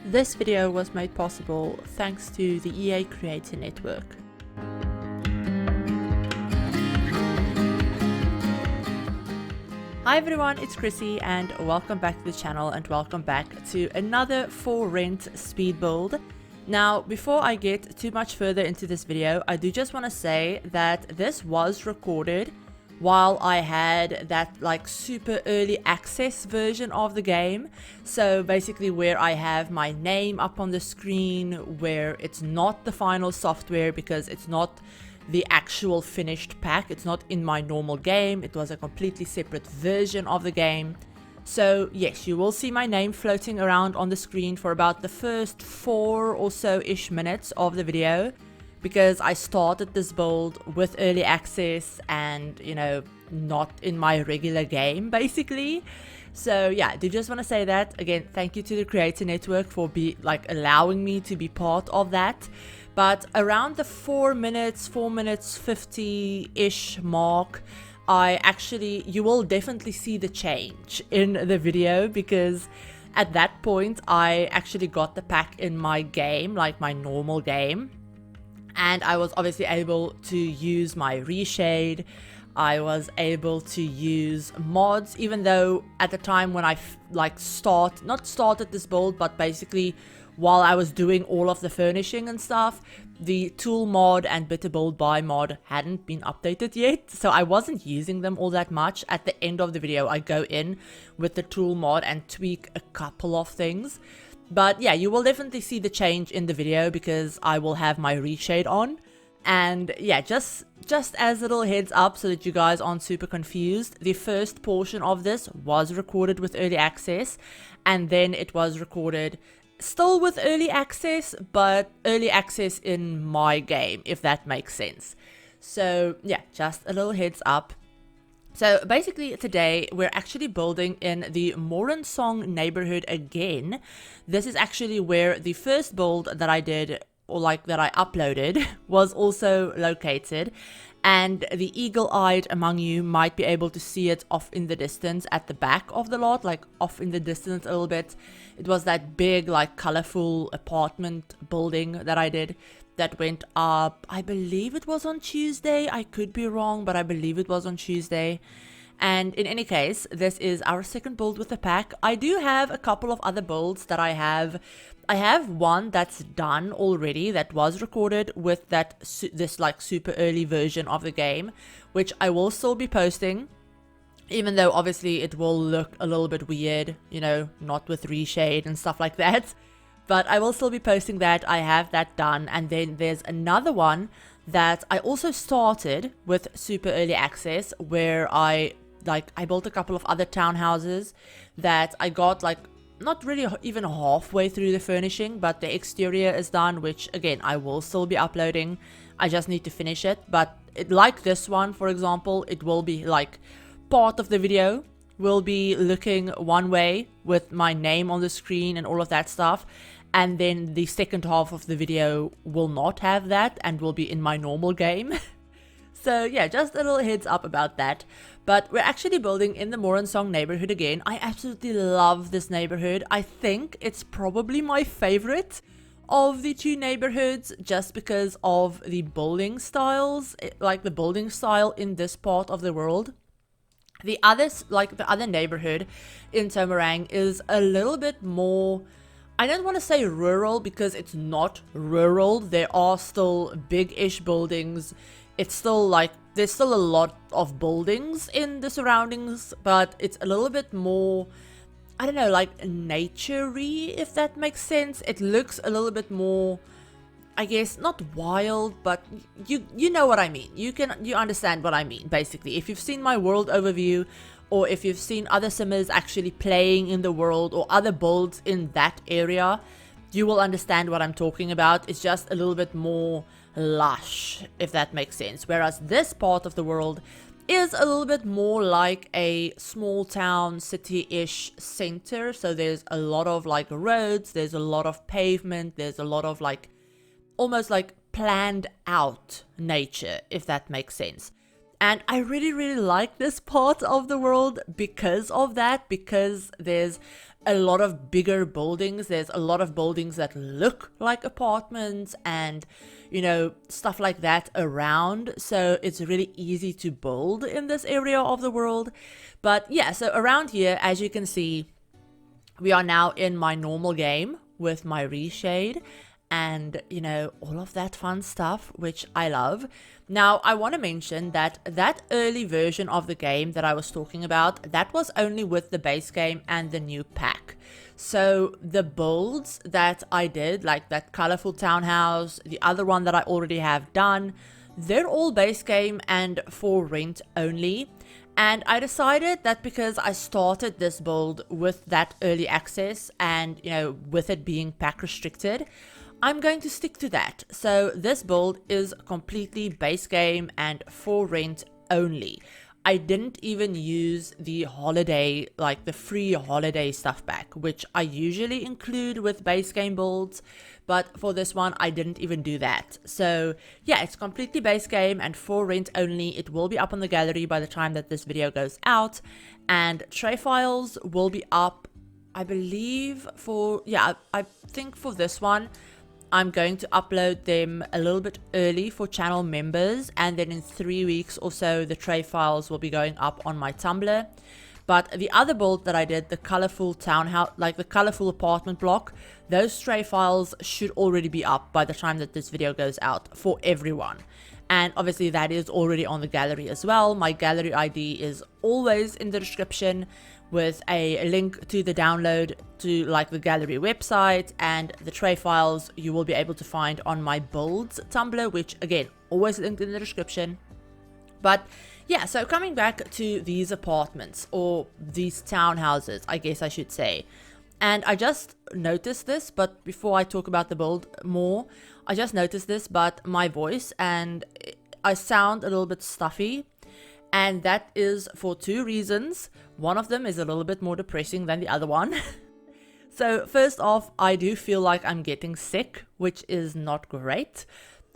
This video was made possible thanks to the EA Creator Network. Hi everyone, it's Chrissie and welcome back to the channel and welcome back to another for rent speed build. Now, before I get too much further into this video, I do just want to say that this was recorded while I had that like super early access version of the game. So basically where I have my name up on the screen, where it's not the final software because it's not the actual finished pack, it's not in my normal game, it was a completely separate version of the game. So yes, you will see my name floating around on the screen for about the first 4 or so-ish minutes of the video, because I started this build with early access and, you know, not in my regular game basically. So yeah, I do just want to say that again, thank you to the Creator Network for allowing me to be part of that. But around the 4 minutes 50-ish mark, you will definitely see the change in the video, because at that point I actually got the pack in my game, like my normal game, and I was obviously able to use my reshade. I was able to use mods, even though at the time when I not started this build, but basically while I was doing all of the furnishing and stuff, the tool mod and better build by mod hadn't been updated yet, so I wasn't using them all that much. At the end of the video I go in with the tool mod and tweak a couple of things. But yeah, you will definitely see the change in the video because I will have my reshade on. And yeah, just as a little heads up so that you guys aren't super confused, the first portion of this was recorded with early access, and then it was recorded still with early access, but early access in my game, if that makes sense. So yeah, just a little heads up. So basically today we're actually building in the Morensong neighborhood again. This is actually where the first build that I did, or that I uploaded, was also located. And the eagle-eyed among you might be able to see it off in the distance at the back of the lot, like off in the distance a little bit. It was that big, colorful apartment building that I did that went up, I believe it was on Tuesday. I could be wrong, but I believe it was on Tuesday. And in any case, this is our second build with the pack. I do have a couple of other builds that I have. I have one that's done already that was recorded with this super early version of the game, which I will still be posting, even though obviously it will look a little bit weird, you know, not with reshade and stuff like that. But I will still be posting that. I have that done. And then there's another one that I also started with super early access, where I built a couple of other townhouses that I got not really even halfway through the furnishing, but the exterior is done, which again I will still be uploading. I just need to finish it. But like this one, for example, it will be part of the video will be looking one way with my name on the screen and all of that stuff, and then the second half of the video will not have that and will be in my normal game. So yeah, just a little heads up about that. But we're actually building in the Morensong neighborhood again. I absolutely love this neighborhood. I think it's probably my favorite of the two neighborhoods, just because of the building styles, the building style in this part of the world. The other neighborhood in Tomarang is a little bit more, I don't want to say rural because it's not rural. There are still big-ish buildings. It's still there's still a lot of buildings in the surroundings, but it's a little bit more, I don't know, nature-y, if that makes sense. It looks a little bit more, I guess, not wild, but you know what I mean. You understand what I mean, basically. If you've seen my world overview, or if you've seen other simmers actually playing in the world, or other builds in that area, you will understand what I'm talking about. It's just a little bit more lush, if that makes sense. Whereas this part of the world is a little bit more like a small town, city-ish center. So there's a lot of roads, there's a lot of pavement, there's a lot of almost planned out nature, if that makes sense. And I really like this part of the world because of that, because there's a lot of bigger buildings. There's a lot of buildings that look like apartments and, you know, stuff like that around. So it's really easy to build in this area of the world. But yeah, so around here, as you can see, we are now in my normal game with my reshade and, you know, all of that fun stuff, which I love. Now, I want to mention that that early version of the game that I was talking about, that was only with the base game and the new pack. So the builds that I did, like that colorful townhouse, the other one that I already have done, they're all base game and for rent only. And I decided that because I started this build with that early access and, you know, with it being pack restricted, I'm going to stick to that. So this build is completely base game and for rent only. I didn't even use the holiday, like the free holiday stuff pack, which I usually include with base game builds. But for this one, I didn't even do that. So yeah, it's completely base game and for rent only. It will be up on the gallery by the time that this video goes out. And tray files will be up, I believe, for, yeah, I think for this one, I'm going to upload them a little bit early for channel members, and then in 3 weeks or so the tray files will be going up on my Tumblr. But the other build that I did, the colorful townhouse, like the colorful apartment block, those tray files should already be up by the time that this video goes out for everyone. And obviously that is already on the gallery as well. My gallery ID is always in the description, with a link to the download to like the gallery website, and the tray files you will be able to find on my Builds Tumblr, which again, always linked in the description. But yeah, so coming back to these apartments, or these townhouses, I guess I should say. And I just noticed this, but before I talk about the build more, I just noticed this, but my voice, and I sound a little bit stuffy. And that is for two reasons. One of them is a little bit more depressing than the other one. So first off, I do feel like I'm getting sick, which is not great.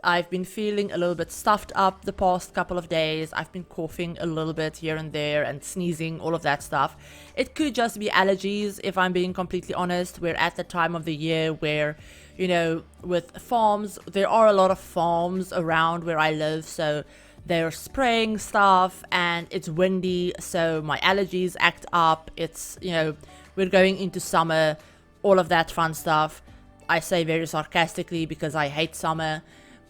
I've been feeling a little bit stuffed up the past couple of days. I've been coughing a little bit here and there and sneezing, all of that stuff. It could just be allergies, if I'm being completely honest. We're at the time of the year where, you know, with farms, there are a lot of farms around where I live, so they're spraying stuff and it's windy, so my allergies act up. It's, you know, we're going into summer, all of that fun stuff. I say very sarcastically because I hate summer.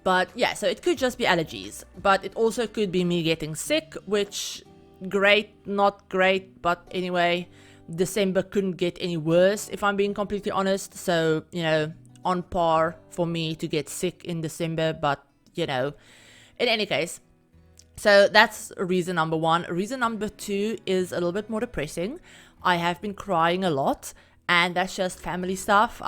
But yeah, so it could just be allergies, but it also could be me getting sick, which, great, not great, but anyway, December couldn't get any worse, if I'm being completely honest. So, you know, on par for me to get sick in December, but, you know, in any case. So that's reason number one. Reason number two is a little bit more depressing. I have been crying a lot, and that's just family stuff.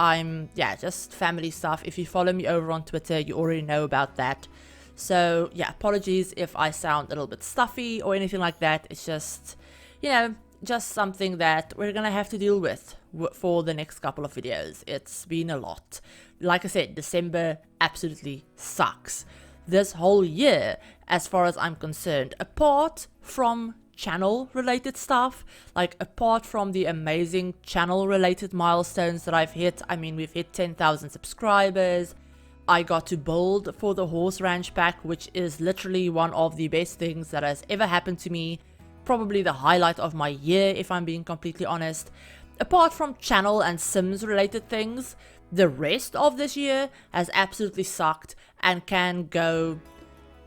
Just family stuff. If you follow me over on Twitter, you already know about that. So yeah, apologies if I sound a little bit stuffy or anything like that. It's just, you know, just something that we're gonna have to deal with for the next couple of videos. It's been a lot. Like I said, December absolutely sucks. This whole year, as far as I'm concerned, apart from channel related stuff, like apart from the amazing channel related milestones that I've hit, I mean, we've hit 10,000 subscribers. I got to build for the horse ranch pack, which is literally one of the best things that has ever happened to me. Probably the highlight of my year, if I'm being completely honest. Apart from channel and Sims related things, the rest of this year has absolutely sucked and can go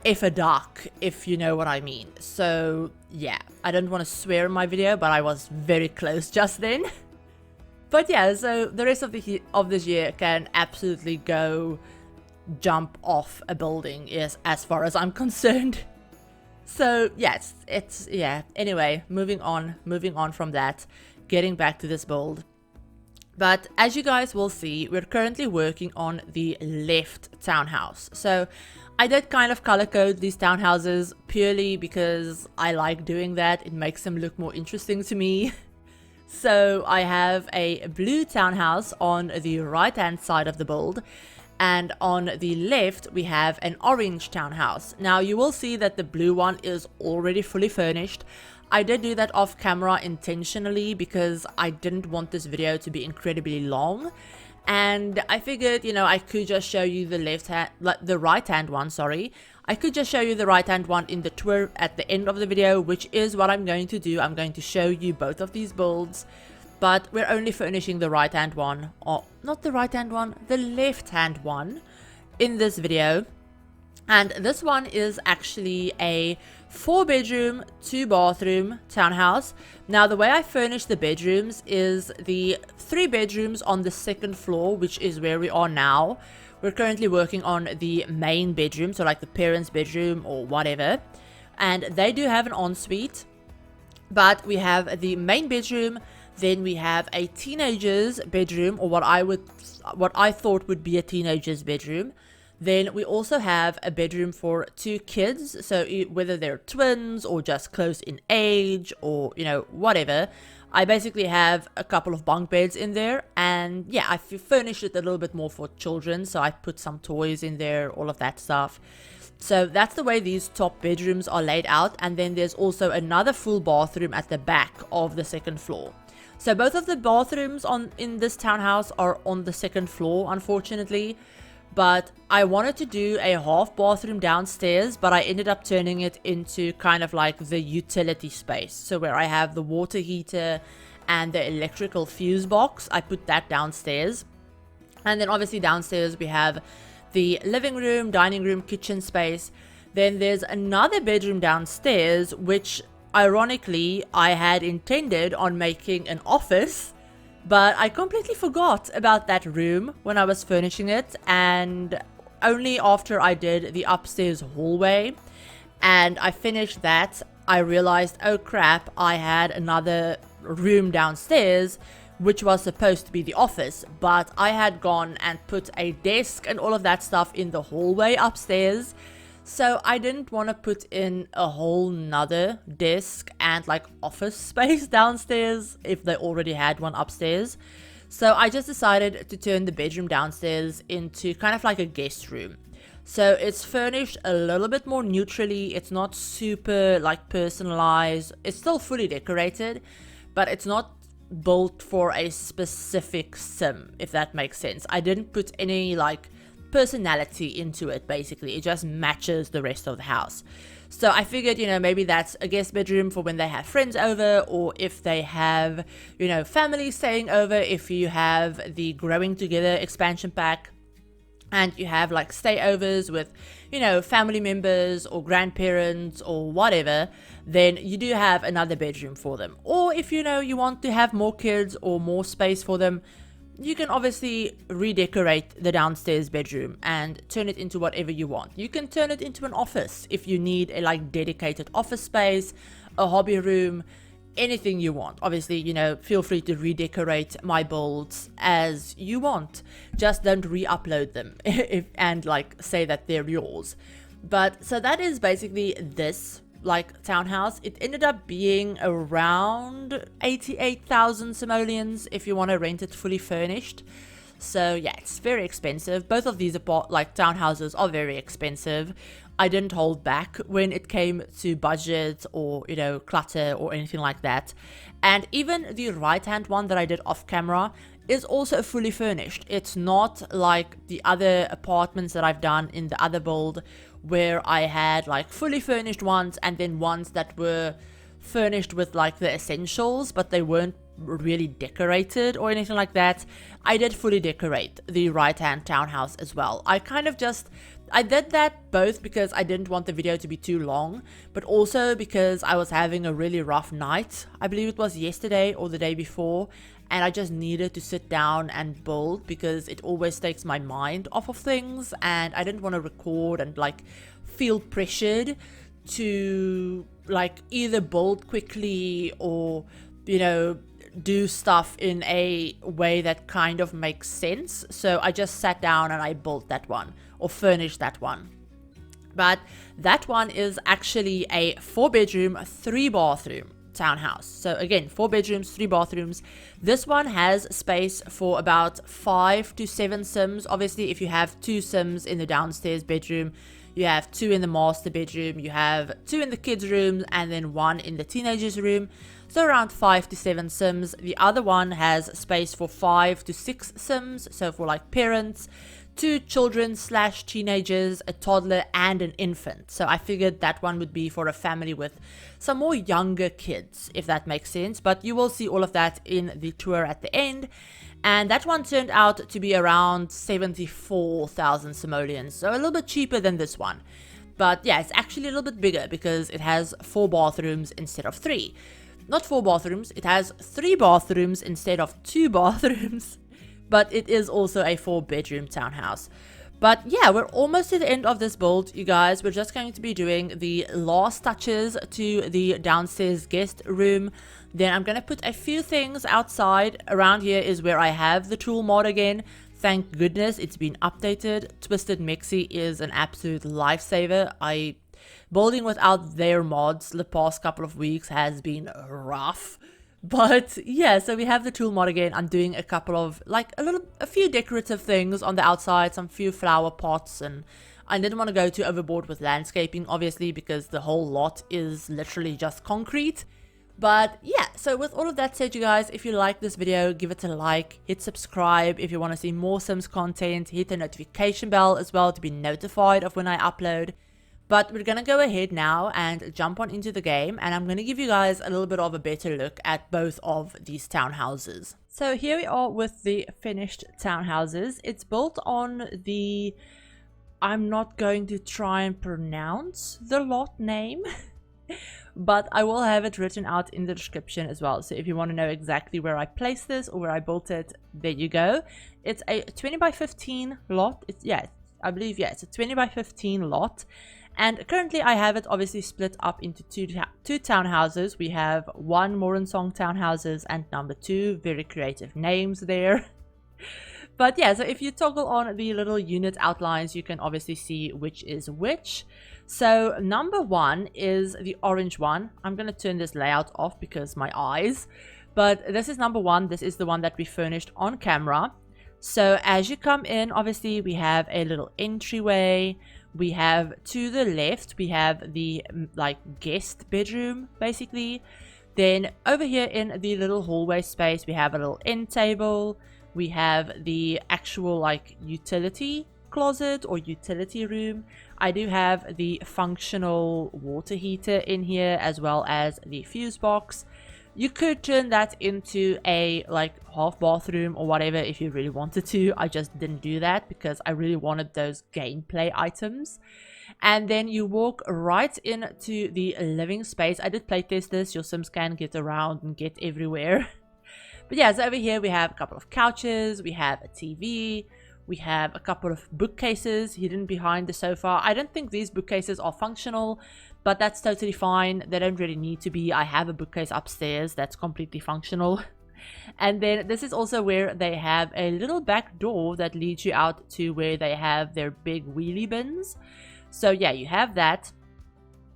F a duck, if you know what I mean. So yeah, I don't want to swear in my video, but I was very close just then. But yeah, so the rest of this year can absolutely go jump off a building, is as far as I'm concerned. So yeah, it's yeah. Anyway, moving on from that, getting back to this build. But as you guys will see, we're currently working on the left townhouse. So I did kind of color code these townhouses purely because I like doing that. It makes them look more interesting to me. So I have a blue townhouse on the right hand side of the build, and on the left we have an orange townhouse. Now you will see that the blue one is already fully furnished. I did do that off camera intentionally because I didn't want this video to be incredibly long. And I figured, you know, I could just show you the right hand one, sorry. I could just show you the right hand one in the tour at the end of the video, which is what I'm going to do. I'm going to show you both of these builds, but we're only furnishing the right hand one, or not the right hand one, the left hand one in this video. And this one is actually a 4-bedroom, 2-bathroom townhouse. Now, the way I furnish the bedrooms is the 3 bedrooms on the 2nd floor, which is where we are now. We're currently working on the main bedroom, so like the parents' bedroom or whatever. And they do have an ensuite, but we have the main bedroom, then we have a teenager's bedroom, or what I thought would be a teenager's bedroom. Then we also have a bedroom for 2 kids, so whether they're twins or just close in age or, you know, whatever. I basically have a couple of bunk beds in there, and yeah, I furnished it a little bit more for children, so I put some toys in there, all of that stuff. So that's the way these top bedrooms are laid out, and then there's also another full bathroom at the back of the 2nd floor. So both of the bathrooms in this townhouse are on the 2nd floor, unfortunately. But I wanted to do a half bathroom downstairs, but I ended up turning it into kind of like the utility space. So where I have the water heater and the electrical fuse box, I put that downstairs. And then obviously downstairs we have the living room, dining room, kitchen space. Then there's another bedroom downstairs, which ironically I had intended on making an office. But I completely forgot about that room when I was furnishing it, and only after I did the upstairs hallway and I finished that, I realized, oh crap, I had another room downstairs which was supposed to be the office, but I had gone and put a desk and all of that stuff in the hallway upstairs. So I didn't want to put in a whole nother desk and like office space downstairs if they already had one upstairs. So I just decided to turn the bedroom downstairs into kind of like a guest room. So it's furnished a little bit more neutrally. It's not super like personalized. It's still fully decorated, but it's not built for a specific sim, if that makes sense. I didn't put any like personality into it. Basically it just matches the rest of the house. So I figured, you know, maybe that's a guest bedroom for when they have friends over, or if they have, you know, family staying over, if you have the Growing Together expansion pack and you have like stayovers with, you know, family members or grandparents or whatever, then you do have another bedroom for them. Or if, you know, you want to have more kids or more space for them, you can obviously redecorate the downstairs bedroom and turn it into whatever you want. You can turn it into an office if you need a like dedicated office space, a hobby room, anything you want. Obviously, you know, feel free to redecorate my builds as you want. Just don't re-upload them and like say that they're yours. But so that is basically this like townhouse. It ended up being around 88,000 simoleons if you want to rent it fully furnished. So yeah, it's very expensive. Both of these like townhouses are very expensive. I didn't hold back when it came to budget or, you know, clutter or anything like that. And even the right hand one that I did off camera is also fully furnished. It's not like the other apartments that I've done in the other build where I had like fully furnished ones and then ones that were furnished with like the essentials, but they weren't really decorated or anything like that. I did fully decorate the right hand townhouse as well. I did that both because I didn't want the video to be too long, but also because I was having a really rough night. I believe it was yesterday or the day before, and I just needed to sit down and build because it always takes my mind off of things, and I didn't want to record and like feel pressured to like either build quickly or, you know, do stuff in a way that kind of makes sense. So I just sat down and I built that one or furnished that one. But that one is actually a 4-bedroom, 3-bathroom townhouse. So again, 4 bedrooms, 3 bathrooms. This one has space for about 5 to 7 sims. Obviously, if you have 2 sims in the downstairs bedroom, You have 2 in the master bedroom, you have 2 in the kids' room, and then 1 in the teenagers' room. So around 5 to 7 Sims. The other one has space for 5 to 6 Sims, so for like parents, 2 children / teenagers, a toddler, and an infant. So I figured that one would be for a family with some more younger kids, if that makes sense. But you will see all of that in the tour at the end. And that one turned out to be around 74,000 simoleons, so a little bit cheaper than this one. But yeah, it's actually a little bit bigger because it has 4 bathrooms instead of 3. Not 4 bathrooms, it has 3 bathrooms instead of 2 bathrooms. But it is also a 4-bedroom townhouse. But yeah, we're almost to the end of this build, you guys. We're just going to be doing the last touches to the downstairs guest room. Then I'm going to put a few things outside. Around here is where I have the tool mod again. Thank goodness it's been updated. Twisted Mexi is an absolute lifesaver. Building without their mods the past couple of weeks has been rough. But yeah, so we have the tool mod again. I'm doing a couple of a few decorative things on the outside, some few flower pots, and I didn't want to go too overboard with landscaping, obviously, because the whole lot is literally just concrete. But yeah, so with all of that said, you guys, if you like this video, give it a like, hit subscribe if you want to see more Sims content, hit the notification bell as well to be notified of when I upload. But we're going to go ahead now and jump on into the game, and I'm going to give you guys a little bit of a better look at both of these townhouses. So here we are with the finished townhouses. It's built on the... I'm not going to try and pronounce the lot name, but I will have it written out in the description as well. So if you want to know exactly where I placed this or where I built it, there you go. It's a 20 by 15 lot. I believe it's a 20 by 15 lot. And currently I have it obviously split up into two townhouses. We have 1 Morensong townhouses and number 2. Very creative names there. But yeah, so if you toggle on the little unit outlines, you can obviously see which is which. So number 1 is the orange one. I'm going to turn this layout off because my eyes. But this is number 1. This is the one that we furnished on camera. So as you come in, obviously we have a little entryway. We have to the left, we have the guest bedroom basically. Then over here in the little hallway space, we have a little end table. We have the actual utility closet or utility room. I do have the functional water heater in here as well as the fuse box. You could turn that into a half bathroom or whatever if you really wanted to. I just didn't do that because I really wanted those gameplay items. And then you walk right into the living space. I did playtest this. Your Sims can get around and get everywhere. But yeah, so over here we have a couple of couches. We have a TV. We have a couple of bookcases hidden behind the sofa. I don't think these bookcases are functional, but that's totally fine. They don't really need to be. I have a bookcase upstairs that's completely functional. And then this is also where they have a little back door that leads you out to where they have their big wheelie bins. So yeah, you have that.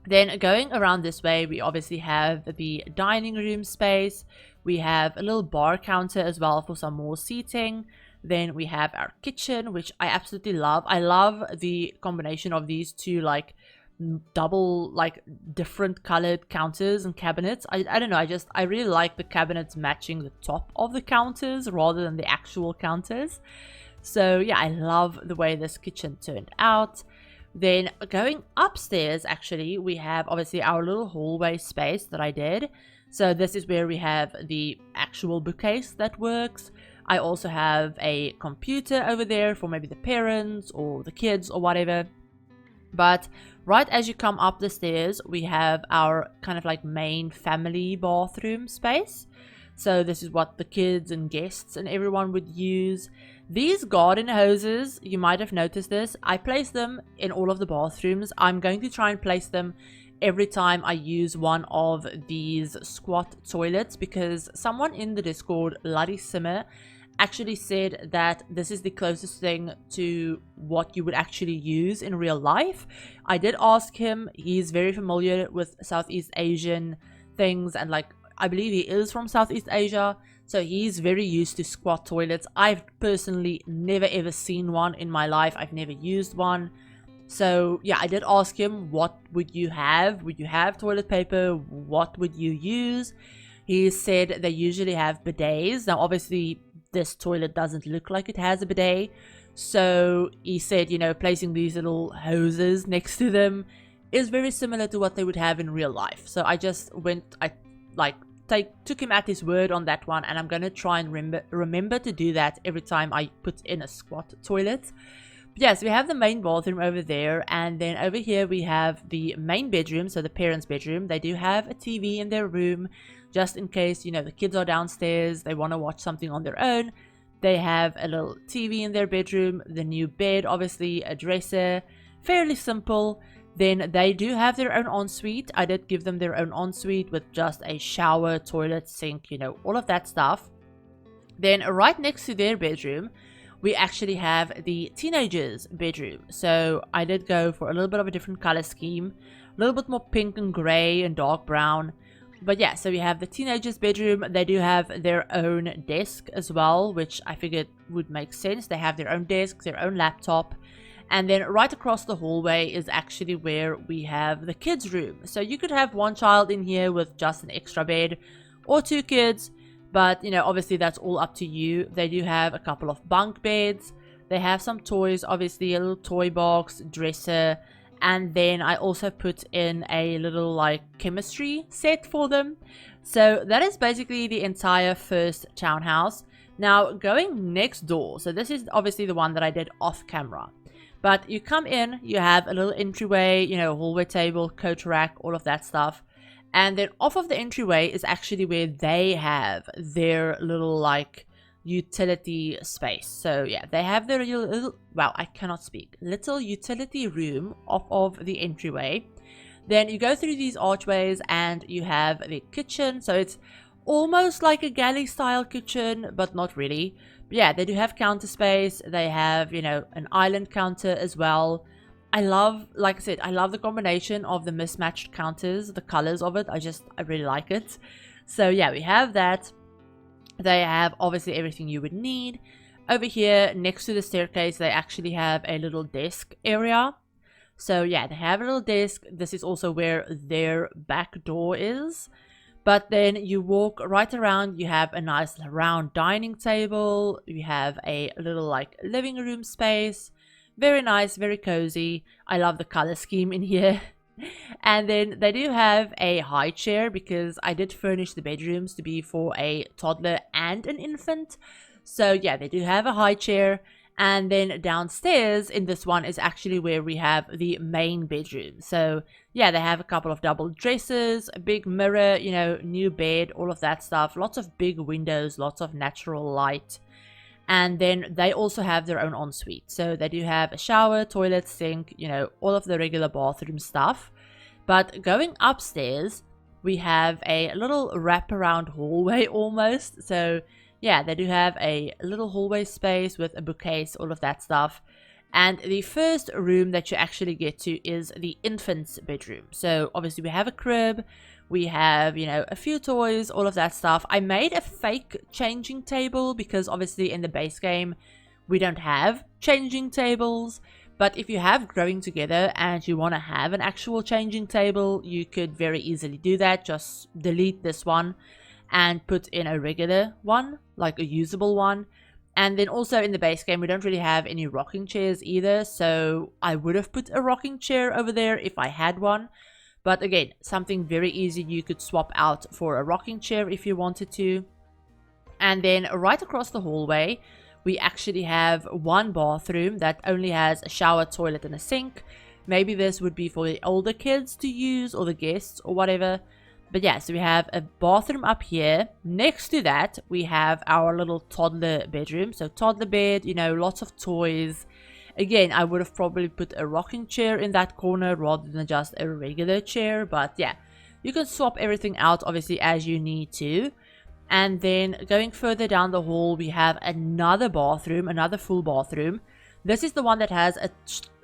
Then going around this way, we obviously have the dining room space. We have a little bar counter as well for some more seating. Then we have our kitchen, which I absolutely love. I love the combination of these two double different colored counters and cabinets. I don't know, I really like the cabinets matching the top of the counters rather than the actual counters. So yeah, I love the way this kitchen turned out. Then going upstairs, actually we have obviously our little hallway space that I did. So this is where we have the actual bookcase that works. I also have a computer over there for maybe the parents or the kids or whatever. But right as you come up the stairs, we have our kind of main family bathroom space. So this is what the kids and guests and everyone would use. These garden hoses, you might have noticed this, I place them in all of the bathrooms. I'm going to try and place them every time I use one of these squat toilets, because someone in the Discord, Bloody Simmer, actually said that this is the closest thing to what you would actually use in real life. I did ask him. He's very familiar with Southeast Asian things, and I believe he is from Southeast Asia, so he's very used to squat toilets. I've personally never ever seen one in my life. I've never used one. So yeah, I did ask him, what would you have? Would you have toilet paper? What would you use? He said they usually have bidets. Now obviously this toilet doesn't look like it has a bidet. So he said, you know, placing these little hoses next to them is very similar to what they would have in real life. So I just went, took him at his word on that one, and I'm going to try and remember to do that every time I put in a squat toilet. Yes, we have the main bathroom over there, and then over here we have the main bedroom, so the parents' bedroom. They do have a TV in their room, just in case, you know, the kids are downstairs, they want to watch something on their own. They have a little TV in their bedroom, the new bed, obviously, a dresser, fairly simple. Then they do have their own ensuite. I did give them their own ensuite with just a shower, toilet, sink, you know, all of that stuff. Then right next to their bedroom, we actually have the teenagers' bedroom. So I did go for a little bit of a different color scheme, a little bit more pink and gray and dark brown. But yeah, so we have the teenagers' bedroom. They do have their own desk as well, which I figured would make sense. They have their own desk, their own laptop. And then right across the hallway is actually where we have the kids' room. So you could have one child in here with just an extra bed, or two kids. But, you know, obviously that's all up to you. They do have a couple of bunk beds. They have some toys, obviously a little toy box, dresser. And then I also put in a little like chemistry set for them. So that is basically the entire first townhouse. Now going next door. So this is obviously the one that I did off camera. But you come in, you have a little entryway, you know, hallway table, coat rack, all of that stuff. And then off of the entryway is actually where they have their little like utility space. So yeah, they have their little, wow, I cannot speak, little utility room off of the entryway. Then you go through these archways and you have the kitchen. So it's almost like a galley style kitchen, but not really. But yeah, they do have counter space. They have, you know, an island counter as well. I love, like I said, I love the combination of the mismatched counters, the colors of it. I really like it. So yeah, we have that. They have obviously everything you would need. Over here, next to the staircase, they actually have a little desk area. So yeah, they have a little desk. This is also where their back door is. But then you walk right around, you have a nice round dining table. You have a little like living room space. Very nice, very cozy. I love the color scheme in here. And then they do have a high chair because I did furnish the bedrooms to be for a toddler and an infant. So yeah, they do have a high chair. And then downstairs in this one is actually where we have the main bedroom. So yeah, they have a couple of double dressers, a big mirror, you know, new bed, all of that stuff. Lots of big windows, lots of natural light. And then they also have their own ensuite. So they do have a shower, toilet, sink, you know, all of the regular bathroom stuff. But going upstairs, we have a little wraparound hallway almost. So yeah, they do have a little hallway space with a bookcase, all of that stuff. And the first room that you actually get to is the infant's bedroom. So obviously we have a crib. We have, you know, a few toys, all of that stuff. I made a fake changing table because obviously in the base game, we don't have changing tables. But if you have Growing Together and you want to have an actual changing table, you could very easily do that. Just delete this one and put in a regular one, like a usable one. And then also in the base game, we don't really have any rocking chairs either. So I would have put a rocking chair over there if I had one. But again, something very easy you could swap out for a rocking chair if you wanted to. And then right across the hallway, we actually have one bathroom that only has a shower, toilet, and a sink. Maybe this would be for the older kids to use or the guests or whatever. But yeah, so we have a bathroom up here. Next to that, we have our little toddler bedroom. So toddler bed, you know, lots of toys. Again, I would have probably put a rocking chair in that corner rather than just a regular chair. But yeah, you can swap everything out obviously as you need to. And then going further down the hall, we have another bathroom, another full bathroom. This is the one that has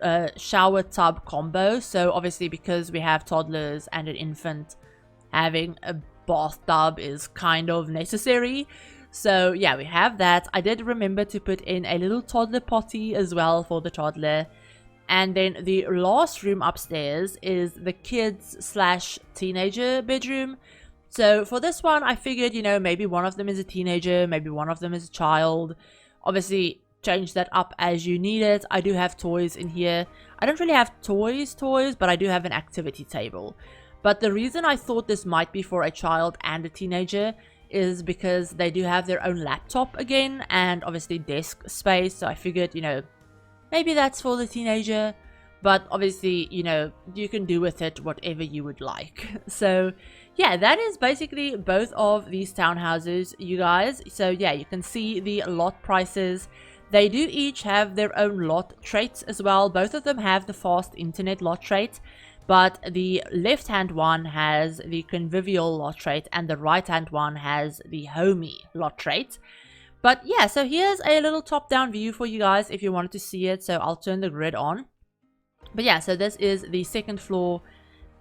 a shower tub combo. So obviously because we have toddlers and an infant, having a bathtub is kind of necessary. So yeah, we have that. I did remember to put in a little toddler potty as well for the toddler. And then the last room upstairs is the kids slash teenager bedroom. So for this one, I figured, you know, maybe one of them is a teenager, maybe one of them is a child. Obviously, change that up as you need it. I do have toys in here. I don't really have toys, but I do have an activity table. But the reason I thought this might be for a child and a teenager is because they do have their own laptop again, and obviously desk space. So I figured, you know, maybe that's for the teenager. But obviously, you know, you can do with it whatever you would like. So yeah, that is basically both of these townhouses, you guys. So yeah, you can see the lot prices. They do each have their own lot traits as well. Both of them have the fast internet lot trait, but the left hand one has the convivial lot trait and the right hand one has the homey lot trait. But yeah, so here's a little top down view for you guys if you wanted to see it. So I'll turn the grid on. But yeah, so this is the second floor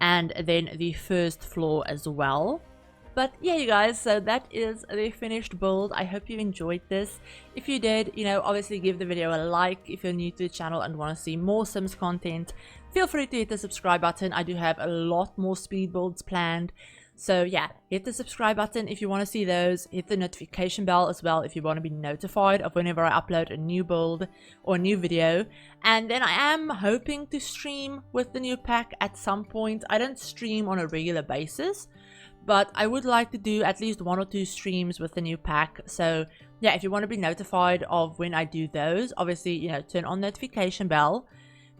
and then the first floor as well. But yeah, you guys, so that is the finished build. I hope you enjoyed this. If you did, you know, obviously give the video a like. If you're new to the channel and want to see more Sims content, feel free to hit the subscribe button. I do have a lot more speed builds planned. So yeah, hit the subscribe button if you want to see those. Hit the notification bell as well if you want to be notified of whenever I upload a new build or a new video. And then I am hoping to stream with the new pack at some point. I don't stream on a regular basis, but I would like to do at least 1 or 2 streams with the new pack. So yeah, if you want to be notified of when I do those, obviously, you know, turn on notification bell.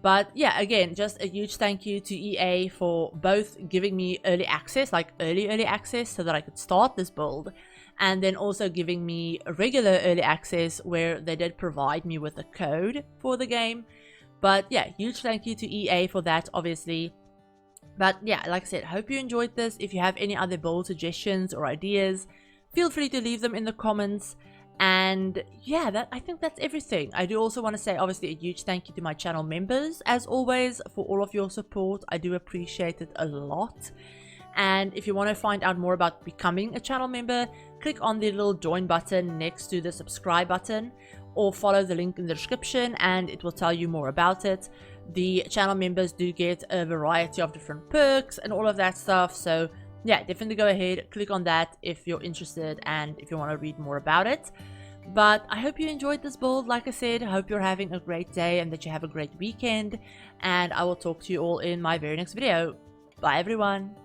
But yeah, again, just a huge thank you to EA for both giving me early access, like early access, so that I could start this build, and then also giving me regular early access where they did provide me with a code for the game. But yeah, huge thank you to EA for that, obviously. But yeah, like I said, hope you enjoyed this. If you have any other build suggestions or ideas, feel free to leave them in the comments. And yeah, I think that's everything. I do also want to say, obviously, a huge thank you to my channel members, as always, for all of your support. I do appreciate it a lot. And if you want to find out more about becoming a channel member, click on the little join button next to the subscribe button, or follow the link in the description and it will tell you more about it. The channel members do get a variety of different perks and all of that stuff. So yeah, definitely go ahead, click on that if you're interested and if you want to read more about it. But I hope you enjoyed this build. Like I said, I hope you're having a great day and that you have a great weekend. And I will talk to you all in my very next video. Bye everyone.